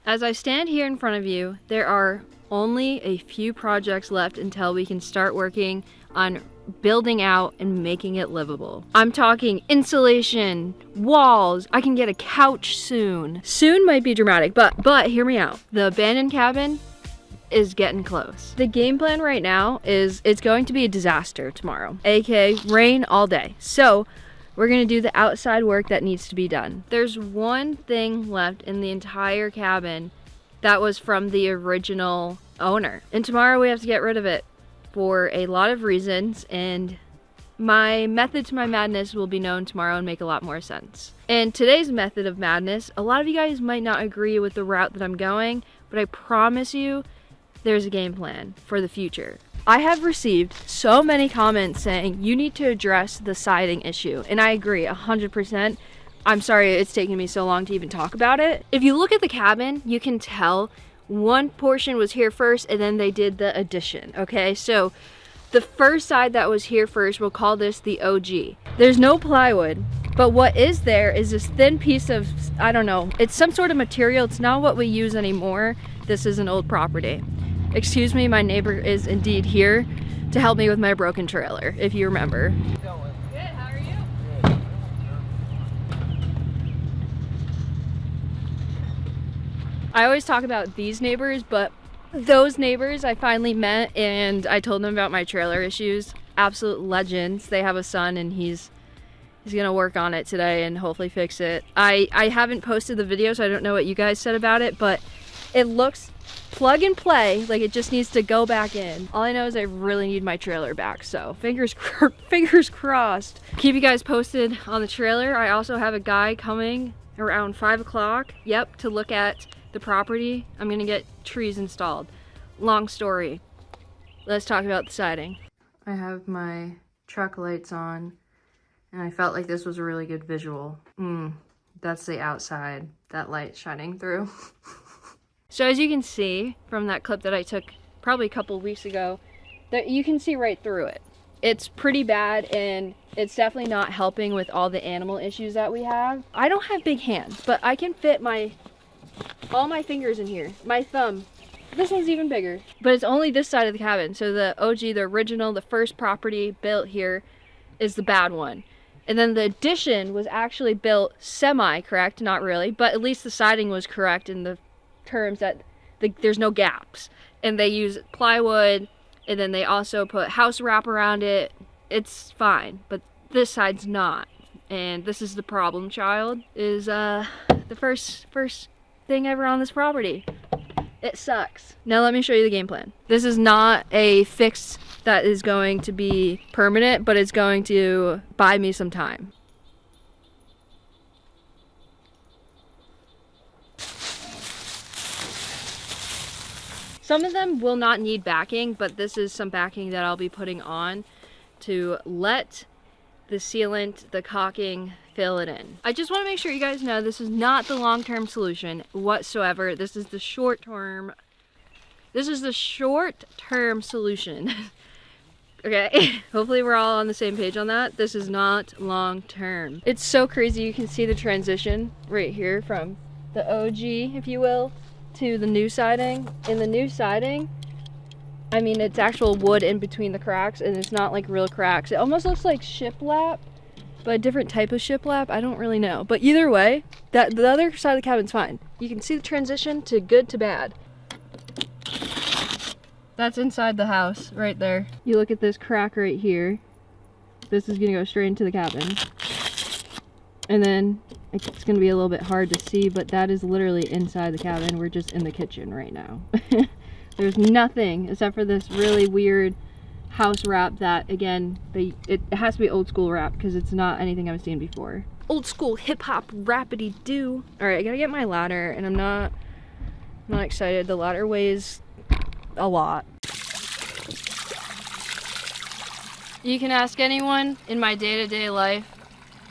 As I stand here in front of you, there are only a few projects left until we can start working on building out and making it livable. I'm talking insulation, walls, I can get a couch soon. Soon might be dramatic, but hear me out. The abandoned cabin is getting close. The game plan right now is it's going to be a disaster tomorrow, aka rain all day. So we're gonna do the outside work that needs to be done. There's one thing left in the entire cabin that was from the original owner. And tomorrow we have to get rid of it for a lot of reasons, and my method to my madness will be known tomorrow and make a lot more sense. And today's method of madness, a lot of you guys might not agree with the route that I'm going, but I promise you there's a game plan for the future. I have received so many comments saying you need to address the siding issue, and I agree 100%. I'm sorry it's taking me so long to even talk about it. If you look at the cabin, you can tell one portion was here first and then they did the addition, okay? So the first side that was here first, we'll call this the OG. There's no plywood, but what is there is this thin piece of, I don't know, it's some sort of material. It's not what we use anymore. This is an old property. Excuse me, my neighbor is indeed here to help me with my broken trailer, if you remember. Good, how are you? Good. I always talk about these neighbors, but those neighbors I finally met and I told them about my trailer issues. Absolute legends. They have a son and he's gonna work on it today and hopefully fix it. I haven't posted the video, so I don't know what you guys said about it, but it looks plug and play, like it just needs to go back in. All I know is I really need my trailer back, so fingers crossed. Keep you guys posted on the trailer. I also have a guy coming around 5 o'clock, yep, to look at the property. I'm gonna get trees installed. Long story. Let's talk about the siding. I have my truck lights on, and I felt like this was a really good visual. That's the outside, that light shining through. So as you can see from that clip that I took probably a couple weeks ago, that you can see right through it. It's pretty bad and it's definitely not helping with all the animal issues that we have. I don't have big hands, but I can fit all my fingers in here. My thumb. This one's even bigger. But it's only this side of the cabin. So the OG, the original, the first property built here is the bad one. And then the addition was actually built semi-correct, not really, but at least the siding was correct in the terms that there's no gaps, and they use plywood, and then they also put house wrap around it. It's fine, but this side's not, and this is the problem child. Is the first thing ever on this property. It sucks. Now let me show you the game plan. This is not a fix that is going to be permanent, but it's going to buy me some time. Some of them will not need backing, but this is some backing that I'll be putting on to let the sealant, the caulking, fill it in. I just want to make sure you guys know this is not the long-term solution whatsoever. This is the short-term solution. Okay, hopefully we're all on the same page on that. This is not long-term. It's so crazy. You can see the transition right here from the OG, if you will, to the new siding. In the new siding, I mean, it's actual wood in between the cracks, and it's not like real cracks. It almost looks like shiplap, but a different type of shiplap. I don't really know, but either way, the other side of the cabin's fine. You can see the transition to good to bad. That's inside the house right there. You look at this crack right here. This is gonna go straight into the cabin, and then it's gonna be a little bit hard to see, but that is literally inside the cabin. We're just in the kitchen right now. There's nothing except for this really weird house wrap that, again, it has to be old school wrap because it's not anything I've seen before. Old school hip hop rappity doo. All right, I gotta get my ladder, and I'm not excited. The ladder weighs a lot. You can ask anyone in my day-to-day life.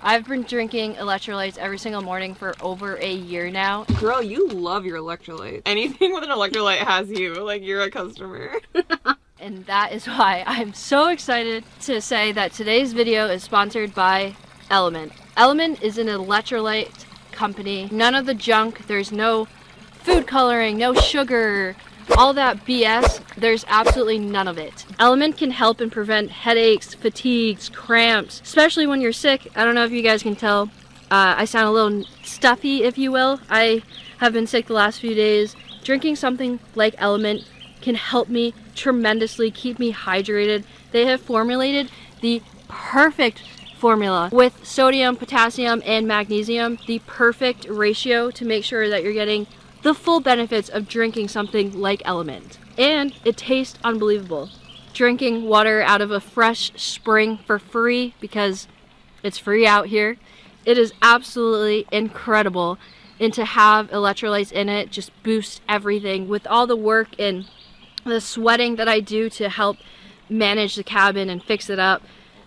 I've been drinking electrolytes every single morning for over a year now. Girl, you love your electrolytes. Anything with an electrolyte has you, like you're a customer. And that is why I'm so excited to say that today's video is sponsored by Element. Element is an electrolyte company. None of the junk, there's no food coloring, no sugar, all that BS. There's absolutely none of it. Element can help and prevent headaches, fatigues, cramps, especially when you're sick. I don't know if you guys can tell. I sound a little stuffy, if you will. I have been sick the last few days. Drinking something like Element can help me tremendously, keep me hydrated. They have formulated the perfect formula with sodium, potassium, and magnesium, the perfect ratio to make sure that you're getting the full benefits of drinking something like Element. And it tastes unbelievable. Drinking water out of a fresh spring for free, because it's free out here. It is absolutely incredible. And to have electrolytes in it just boosts everything. With all the work and the sweating that I do to help manage the cabin and fix it up,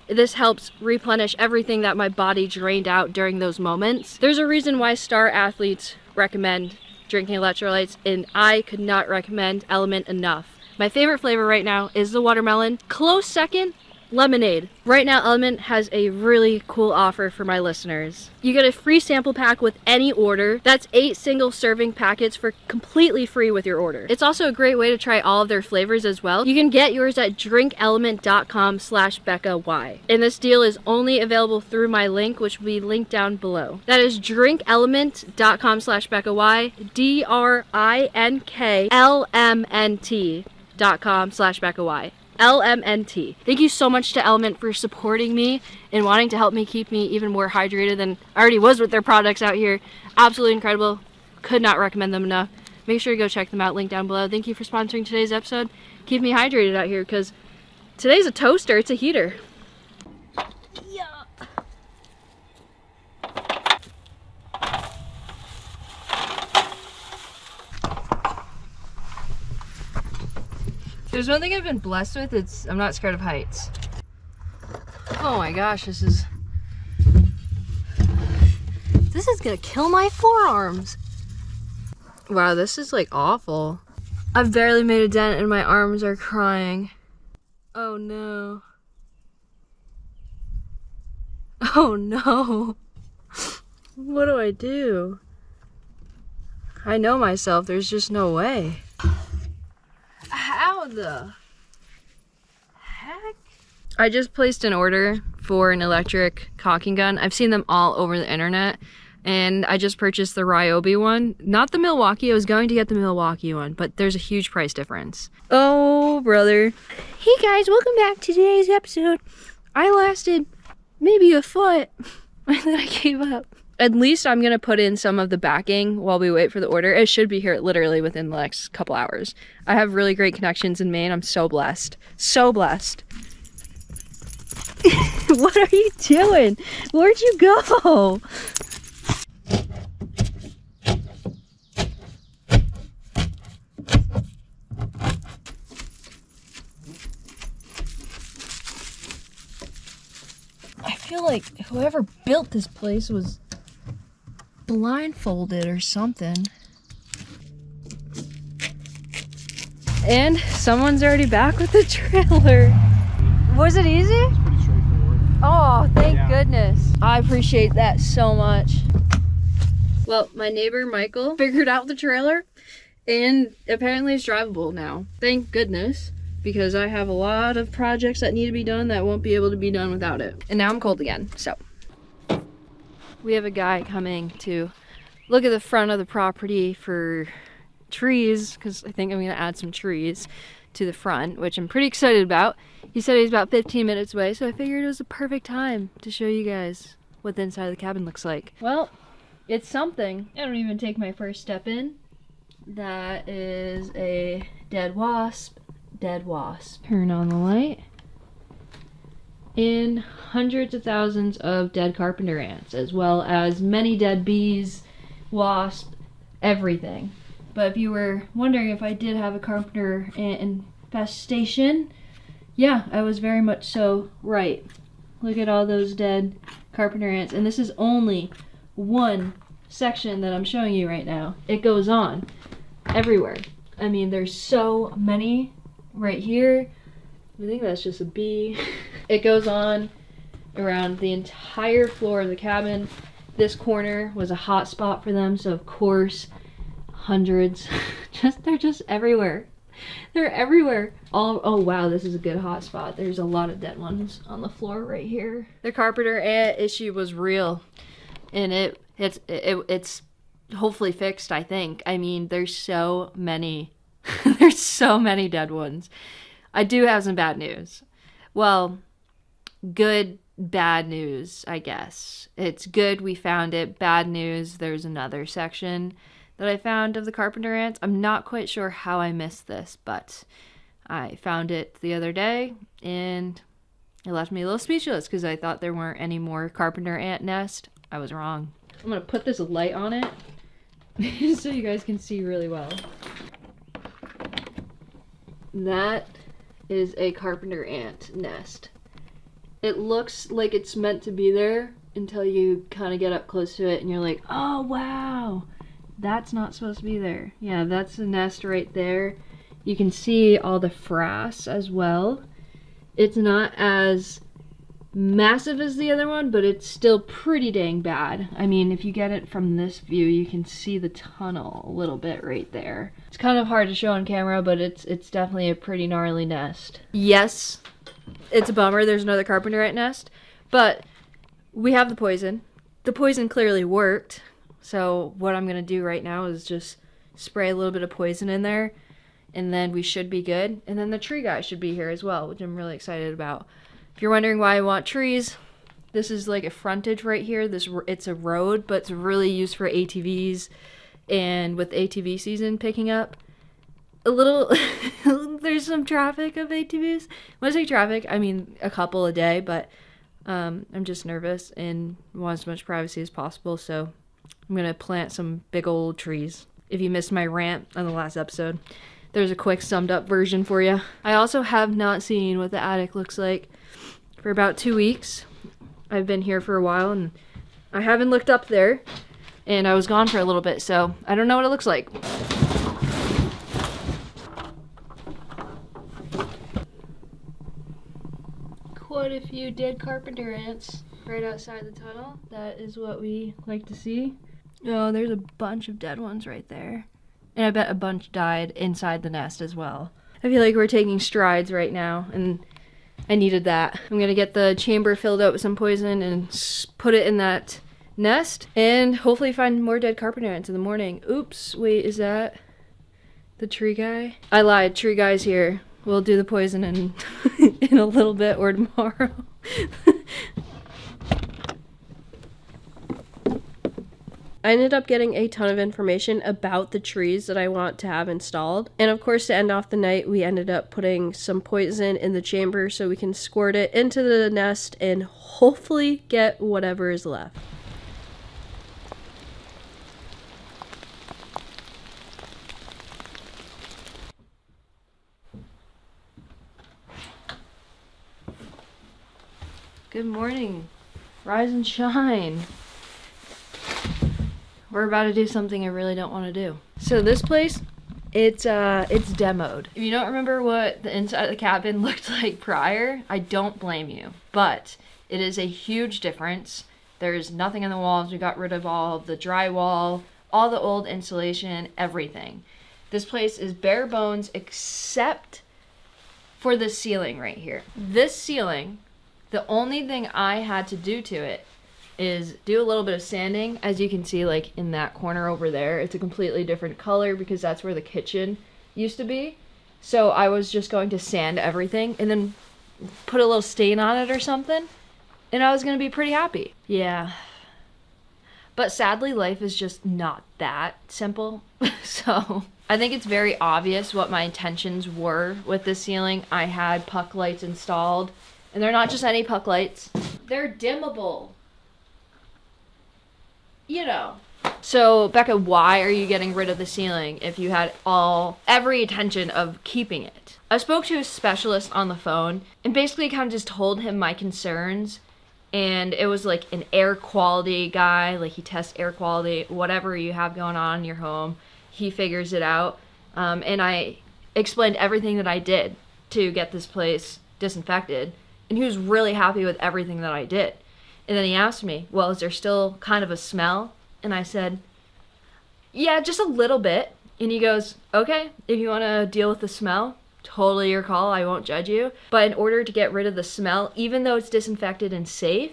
this helps replenish everything that my body drained out during those moments. There's a reason why star athletes recommend drinking electrolytes, and I could not recommend Element enough. My favorite flavor right now is the watermelon. Close second, lemonade. Right now, Element has a really cool offer for my listeners. You get a free sample pack with any order. That's 8 single serving packets for completely free with your order. It's also a great way to try all of their flavors as well. You can get yours at drinkelement.com/BeccaY. And this deal is only available through my link, which will be linked down below. That is drinkelement.com/BeccaY, DRINKLMNT.com/BeccaY. LMNT. Thank you so much to Element for supporting me and wanting to help me keep me even more hydrated than I already was with their products out here. Absolutely incredible. Could not recommend them enough. Make sure you go check them out. Link down below. Thank you for sponsoring today's episode. Keep me hydrated out here, because today's a toaster. It's a heater. Yeah. There's one thing I've been blessed with, I'm not scared of heights. Oh my gosh, this is gonna kill my forearms. Wow, this is like awful. I've barely made a dent and my arms are crying. Oh no. Oh no. What do I do? I know myself, there's just no way. How the heck? I just placed an order for an electric caulking gun. I've seen them all over the internet, and I just purchased the Ryobi one. Not the Milwaukee. I was going to get the Milwaukee one, but there's a huge price difference. Oh, brother. Hey guys, welcome back to today's episode. I lasted maybe a foot, and then I gave up. At least I'm gonna put in some of the backing while we wait for the order. It should be here literally within the next couple hours. I have really great connections in Maine. I'm so blessed. So blessed. What are you doing? Where'd you go? I feel like whoever built this place was blindfolded or something. And someone's already back with the trailer. Was it easy? It's pretty straightforward. Oh, thank goodness. I appreciate that so much. Well, my neighbor Michael figured out the trailer, and apparently it's drivable now. Thank goodness, because I have a lot of projects that need to be done that won't be able to be done without it. And now I'm cold again, so. We have a guy coming to look at the front of the property for trees, because I think I'm going to add some trees to the front, which I'm pretty excited about. He said he's about 15 minutes away, so I figured it was a perfect time to show you guys what the inside of the cabin looks like. Well, it's something. I don't even take my first step in. That is a dead wasp. Dead wasp. Turn on the light. And hundreds of thousands of dead carpenter ants, as well as many dead bees, wasps, everything. But if you were wondering if I did have a carpenter ant infestation, yeah, I was very much so right. Look at all those dead carpenter ants. And this is only one section that I'm showing you right now. It goes on everywhere. I mean, there's so many right here. I think that's just a bee. It goes on around the entire floor of the cabin. This corner was a hot spot for them, so of course hundreds. They're just everywhere. They're everywhere. Oh wow, this is a good hot spot. There's a lot of dead ones on the floor right here. The carpenter ant issue was real, and it's hopefully fixed, I think. I mean, there's so many. There's so many dead ones. I do have some bad news. Well, good, bad news, I guess. It's good we found it. Bad news, there's another section that I found of the carpenter ants. I'm not quite sure how I missed this, but I found it the other day, and it left me a little speechless because I thought there weren't any more carpenter ant nest. I was wrong. I'm going to put this light on it so you guys can see really well. That is a carpenter ant nest. It looks like it's meant to be there until you kind of get up close to it and you're like, oh wow, that's not supposed to be there. Yeah, that's the nest right there. You can see all the frass as well. It's not as massive as the other one, but it's still pretty dang bad. I mean, if you get it from this view, you can see the tunnel a little bit right there. It's kind of hard to show on camera, but it's definitely a pretty gnarly nest. Yes, it's a bummer there's another carpenter ant nest, but we have the poison. The poison clearly worked, so what I'm gonna do right now is just spray a little bit of poison in there, and then we should be good. And then the tree guy should be here as well, which I'm really excited about. If you're wondering why I want trees, this is like a frontage right here. It's a road, but it's really used for ATVs, and with ATV season picking up, a little, there's some traffic of ATVs. When I say traffic, I mean a couple a day, but I'm just nervous and want as much privacy as possible, so I'm gonna plant some big old trees. If you missed my rant on the last episode, there's a quick summed up version for you. I also have not seen what the attic looks like for about 2 weeks. I've been here for a while and I haven't looked up there, and I was gone for a little bit, so I don't know what it looks like. Quite a few dead carpenter ants right outside the tunnel. That is what we like to see. Oh, there's a bunch of dead ones right there. And I bet a bunch died inside the nest as well. I feel like we're taking strides right now, and I needed that. I'm gonna get the chamber filled up with some poison and put it in that nest, and hopefully find more dead carpenter ants in the morning. Oops, wait, is that the tree guy? I lied, tree guy's here. We'll do the poison in a little bit or tomorrow. I ended up getting a ton of information about the trees that I want to have installed. And of course, to end off the night, we ended up putting some poison in the chamber so we can squirt it into the nest and hopefully get whatever is left. Good morning. Rise and shine. We're about to do something I really don't want to do. So this place, it's demoed. If you don't remember what the inside of the cabin looked like prior, I don't blame you. But it is a huge difference. There's nothing in the walls. We got rid of all of the drywall, all the old insulation, everything. This place is bare bones except for the ceiling right here. This ceiling, the only thing I had to do to it is do a little bit of sanding. As you can see, like in that corner over there, it's a completely different color because that's where the kitchen used to be. So I was just going to sand everything and then put a little stain on it or something, and I was going to be pretty happy. Yeah. But sadly, life is just not that simple. So I think it's very obvious what my intentions were with this ceiling. I had puck lights installed, and they're not just any puck lights. They're dimmable. You know. So, Becca, why are you getting rid of the ceiling if you had every intention of keeping it? I spoke to a specialist on the phone and basically kind of just told him my concerns, and it was like an air quality guy, like he tests air quality, whatever you have going on in your home, he figures it out, and I explained everything that I did to get this place disinfected, and he was really happy with everything that I did. And then he asked me, well, is there still kind of a smell? And I said, yeah, just a little bit. And he goes, okay, if you want to deal with the smell, totally your call. I won't judge you. But in order to get rid of the smell, even though it's disinfected and safe,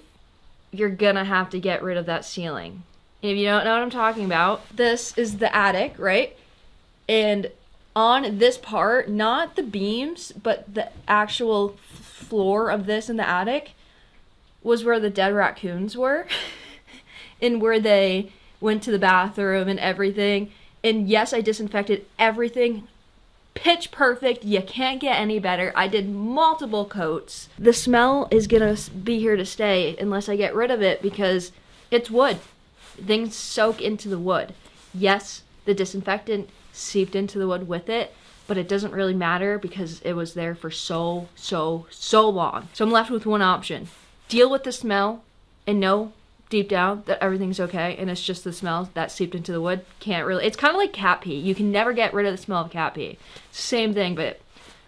you're gonna have to get rid of that ceiling. And if you don't know what I'm talking about, this is the attic, right? And on this part, not the beams, but the actual floor of this in the attic was where the dead raccoons were and where they went to the bathroom and everything. And yes, I disinfected everything. Pitch perfect. You can't get any better. I did multiple coats. The smell is gonna be here to stay unless I get rid of it because it's wood. Things soak into the wood. Yes, the disinfectant seeped into the wood with it, but it doesn't really matter because it was there for so long. So I'm left with one option. Deal with the smell and know deep down that everything's okay and it's just the smell that seeped into the wood. Can't really, it's kind of like cat pee. You can never get rid of the smell of cat pee. Same thing, but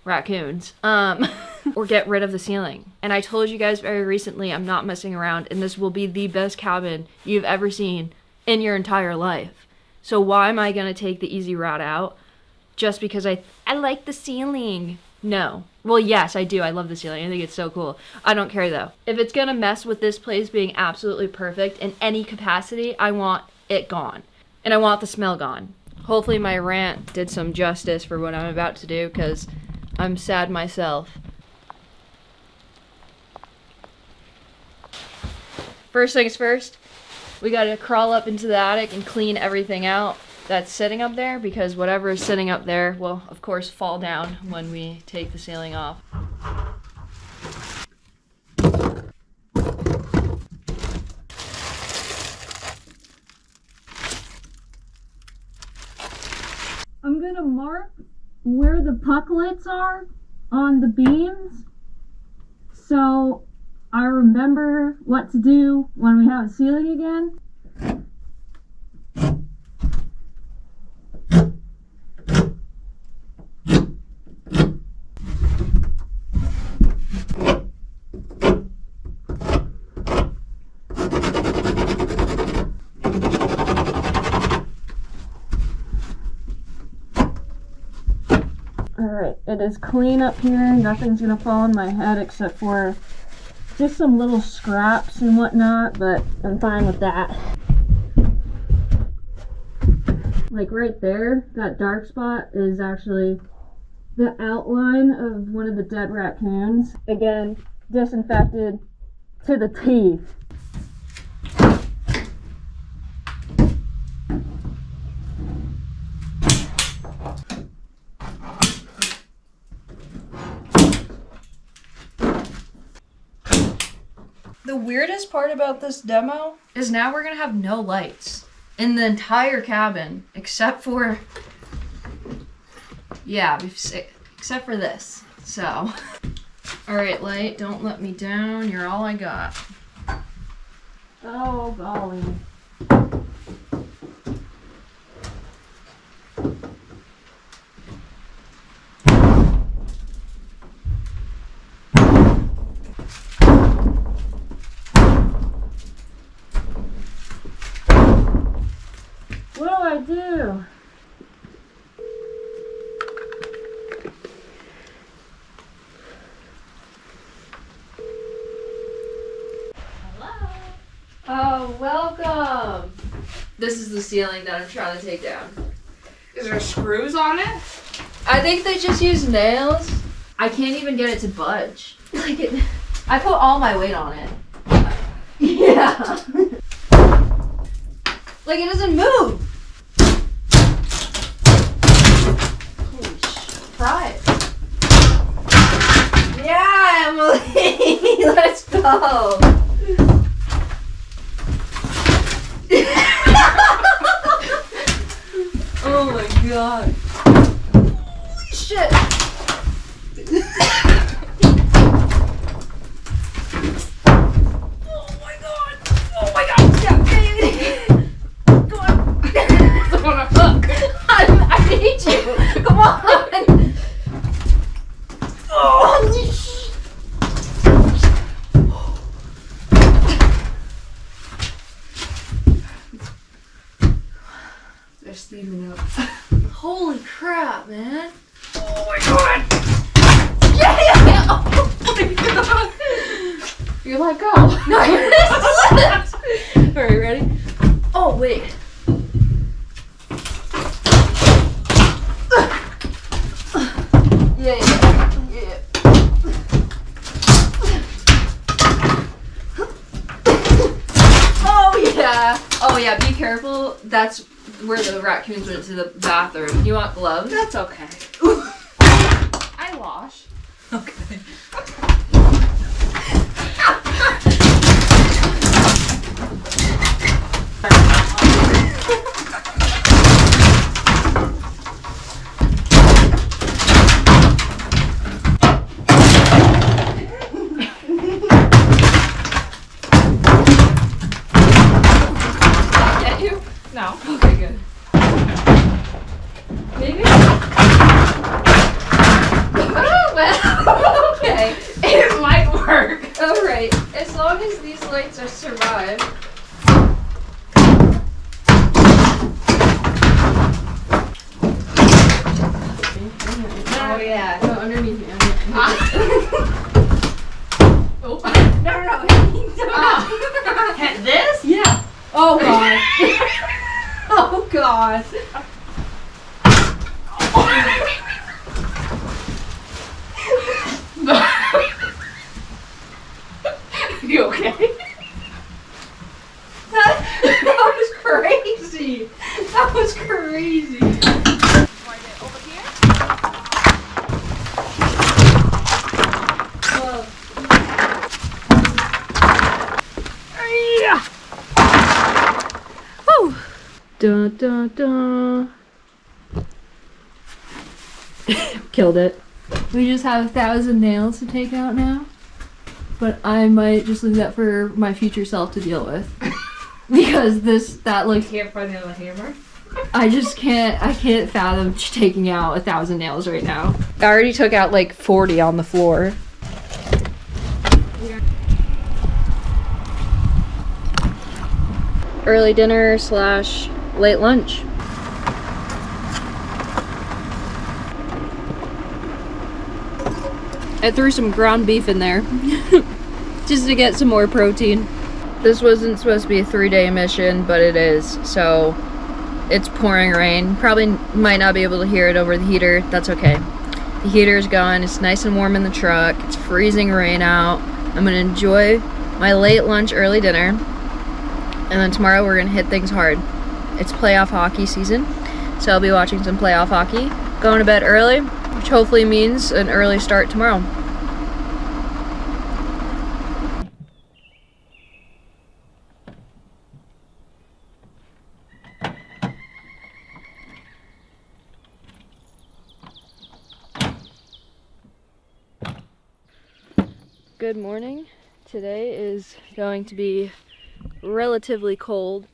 raccoons. Or get rid of the ceiling. And I told you guys very recently, I'm not messing around, and this will be the best cabin you've ever seen in your entire life. So why am I gonna take the easy route out just because I like the ceiling? No. Well, yes, I do. I love the ceiling. I think it's so cool. I don't care though. If it's gonna mess with this place being absolutely perfect in any capacity, I want it gone. And I want the smell gone. Hopefully my rant did some justice for what I'm about to do because I'm sad myself. First things first, we gotta crawl up into the attic and clean everything out that's sitting up there because whatever is sitting up there will, of course, fall down when we take the ceiling off. I'm gonna mark where the pucklets are on the beams so I remember what to do when we have a ceiling again. Alright, it is clean up here. Nothing's gonna fall on my head except for just some little scraps and whatnot, but I'm fine with that. Like right there, that dark spot is actually the outline of one of the dead raccoons. Again, disinfected to the teeth. The weirdest part about this demo is now we're gonna have no lights in the entire cabin except for, yeah, except for this. So, all right, light, don't let me down. You're all I got. Oh, golly. What do I do? Oh, welcome. This is the ceiling that I'm trying to take down. Is there screws on it? I think they just use nails. I can't even get it to budge. I put all my weight on it. Yeah. Like it doesn't move. Holy shit. Try it. Yeah, Emily. Let's go. Oh my god. Holy shit. Oh my god. Oh my god. Yeah, baby. Come on. I want to hook. I need you. Come on. Oh, holy shit. They're steaming up. Holy that, man? Oh my god! Yeah! Oh my god! You let go. No, I slipped! Alright, ready? Oh, wait. Yeah. Oh yeah, be careful. That's where the raccoons went to the bathroom. You want gloves? That's okay. I wash. Okay. Get you? No. Okay, good. Maybe? Oh, well, okay. It might work. Alright, as long as these lights are survive. Oh yeah. No, underneath me. Oh. No. Hit this? Yeah. Oh god. Oh god. You okay? That was crazy. That was crazy. Over here? Woo. Dun dun dun. Killed it. We just have 1,000 nails to take out now. But I might just leave that for my future self to deal with. Because that looks, Can't find the other hammer. I can't fathom taking out 1,000 nails right now. I already took out like 40 on the floor. Early dinner / late lunch. I threw some ground beef in there just to get some more protein. This wasn't supposed to be a 3-day mission, but it is. So it's pouring rain. Probably might not be able to hear it over the heater. That's okay. The heater's going. It's nice and warm in the truck. It's freezing rain out. I'm gonna enjoy my late lunch, early dinner. And then tomorrow we're gonna hit things hard. It's playoff hockey season. So I'll be watching some playoff hockey. Going to bed early, which hopefully means an early start tomorrow. Good morning. Today is going to be relatively cold,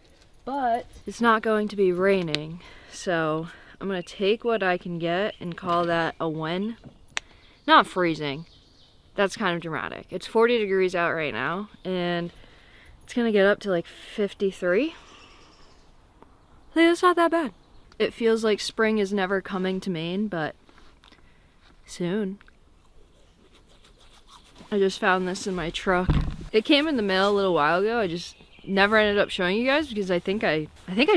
but it's not going to be raining. So I'm gonna take what I can get and call that a win. Not freezing. That's kind of dramatic. It's 40 degrees out right now, and it's gonna get up to like 53. I think that's not that bad. It feels like spring is never coming to Maine, but soon. I just found this in my truck. It came in the mail a little while ago. I just never ended up showing you guys because I think I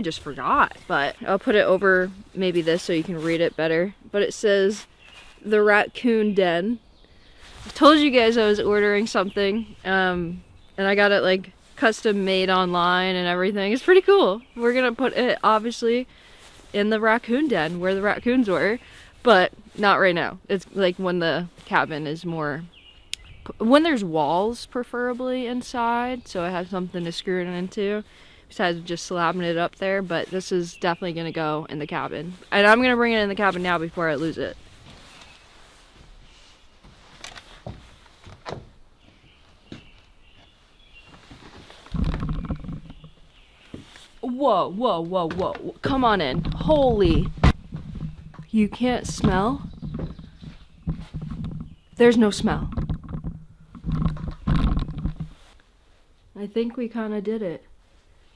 just forgot. But I'll put it over maybe this so you can read it better. But it says the raccoon den. I told you guys I was ordering something, and I got it like custom made online and everything. It's pretty cool. We're gonna put it obviously in the raccoon den where the raccoons were, but not right now. It's like when the cabin is more, when there's walls preferably inside, so I have something to screw it into besides just slapping it up there. But this is definitely gonna go in the cabin, and I'm gonna bring it in the cabin now before I lose it. Whoa, whoa, whoa, whoa. Come on in. Holy. You can't smell? There's no smell. I think we kind of did it.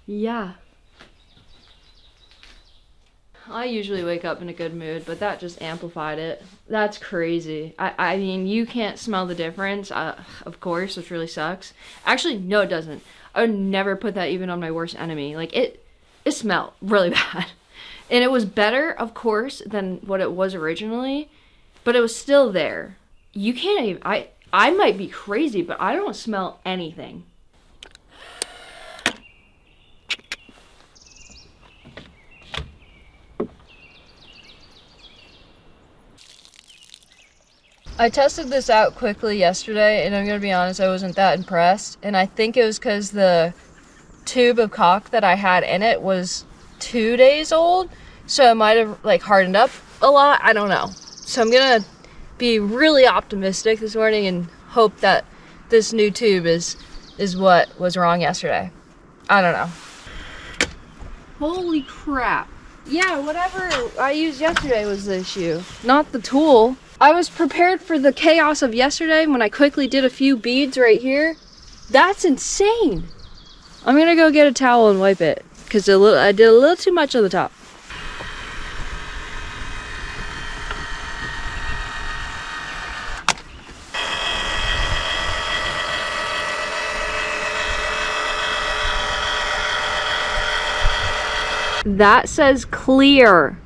Yeah. I usually wake up in a good mood, but that just amplified it. That's crazy. I mean, you can't smell the difference, of course, which really sucks. Actually, no, it doesn't. I would never put that even on my worst enemy. Like, it smelled really bad. And it was better, of course, than what it was originally, but it was still there. You can't even, I might be crazy, but I don't smell anything. I tested this out quickly yesterday, and I'm gonna be honest, I wasn't that impressed. And I think it was because the tube of caulk that I had in it was 2 days old, so it might have like hardened up a lot. I don't know. So I'm gonna be really optimistic this morning and hope that this new tube is what was wrong yesterday. I don't know. Holy crap. Yeah, whatever I used yesterday was the issue, not the tool. I was prepared for the chaos of yesterday when I quickly did a few beads right here. That's insane. I'm gonna go get a towel and wipe it because I did a little too much on the top. That says clear.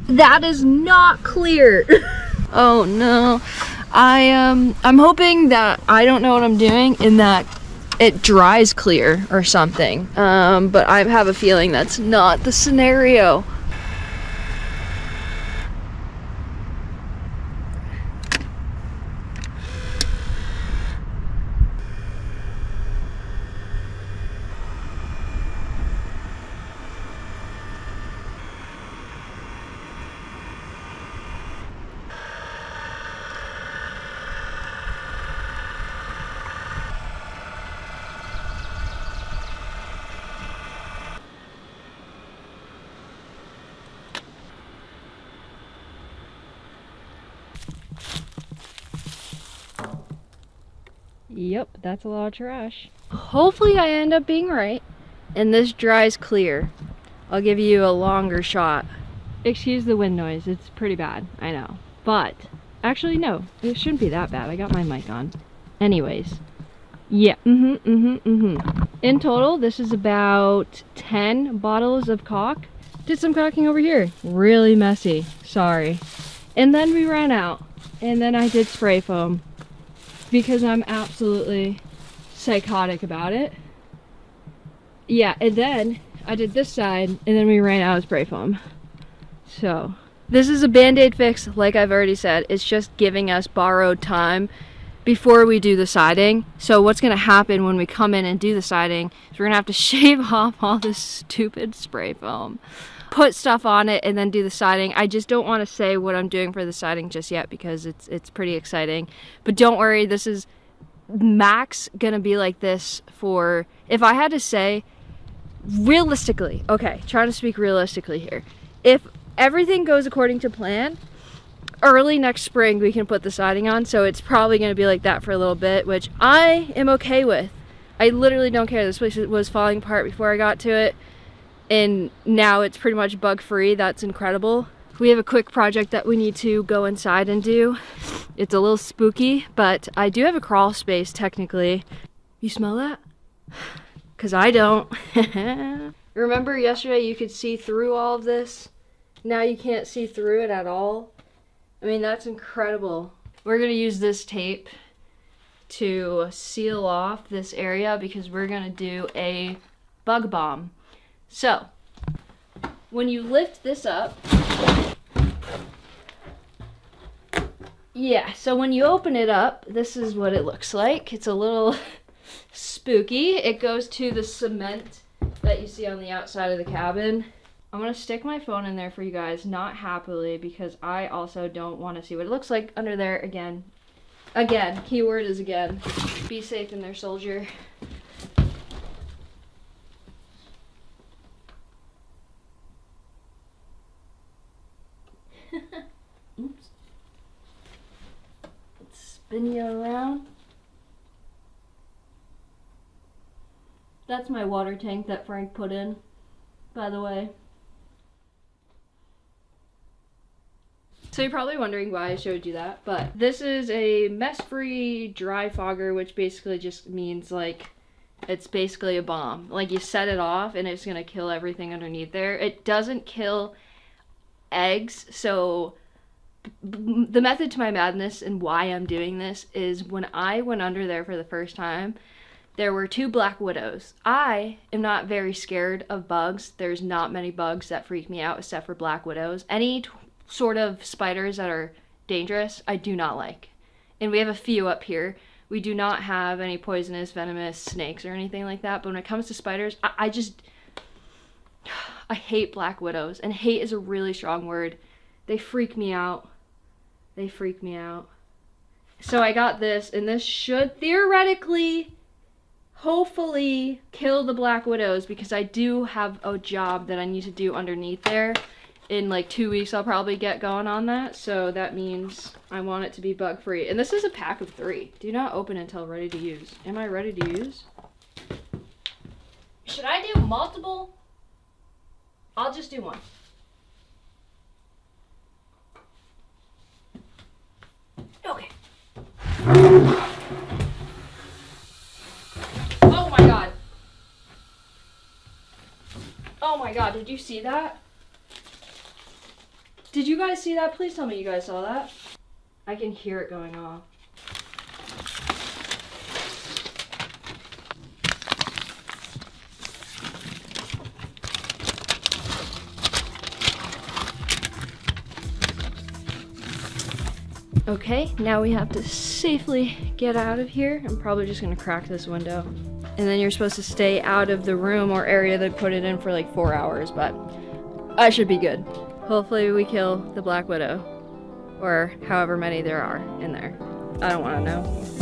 That is not clear. Oh no. I'm hoping that I don't know what I'm doing and that it dries clear or something. But I have a feeling that's not the scenario. Yep, that's a lot of trash. Hopefully I end up being right and this dries clear. I'll give you a longer shot. Excuse the wind noise, it's pretty bad, I know. But, actually no, it shouldn't be that bad. I got my mic on. Anyways, yeah, In total, this is about 10 bottles of caulk. Did some caulking over here. Really messy, sorry. And then we ran out. And then I did spray foam because I'm absolutely psychotic about it. Yeah, and then I did this side and then we ran out of spray foam. So, this is a band-aid fix, like I've already said. It's just giving us borrowed time before we do the siding. So what's gonna happen when we come in and do the siding is we're gonna have to shave off all this stupid spray foam, put stuff on it, and then do the siding. I just don't want to say what I'm doing for the siding just yet because it's pretty exciting. But don't worry, this is max gonna be like this for, if I had to say, realistically, okay, trying to speak realistically here. If everything goes according to plan, early next spring we can put the siding on, so it's probably gonna be like that for a little bit, which I am okay with. I literally don't care. This place was falling apart before I got to it, and now it's pretty much bug-free. That's incredible. We have a quick project that we need to go inside and do. It's a little spooky, but I do have a crawl space technically. You smell that? Because I don't. Remember yesterday you could see through all of this? Now you can't see through it at all. I mean, that's incredible. We're gonna use this tape to seal off this area because we're gonna do a bug bomb. So, when you lift this up, yeah, so when you open it up, this is what it looks like. It's a little spooky. It goes to the cement that you see on the outside of the cabin. I'm gonna stick my phone in there for you guys, not happily, because I also don't want to see what it looks like under there again. Again, keyword is again. Be safe in there, soldier. Oops. Let's spin you around. That's my water tank that Frank put in, by the way. So you're probably wondering why I showed you that, but this is a mess-free dry fogger, which basically just means like it's basically a bomb. Like you set it off and it's gonna kill everything underneath there. It doesn't kill eggs, so the method to my madness and why I'm doing this is when I went under there for the first time, there were 2 black widows. I am not very scared of bugs. There's not many bugs that freak me out except for black widows. Any sort of spiders that are dangerous, I do not like. And we have a few up here. We do not have any poisonous, venomous snakes or anything like that. But when it comes to spiders, I hate black widows. And hate is a really strong word. They freak me out. They freak me out. So I got this, and this should theoretically, hopefully, kill the black widows, because I do have a job that I need to do underneath there. In like 2 weeks, I'll probably get going on that. So that means I want it to be bug free. And this is a pack of 3. Do not open until ready to use. Am I ready to use? Should I do multiple? I'll just do one. Okay. Oh my god. Oh my god, did you see that? Did you guys see that? Please tell me you guys saw that. I can hear it going off. Okay, now we have to safely get out of here. I'm probably just gonna crack this window. And then you're supposed to stay out of the room or area they put it in for like 4 hours, but I should be good. Hopefully we kill the Black Widow, or however many there are in there. I don't want to know.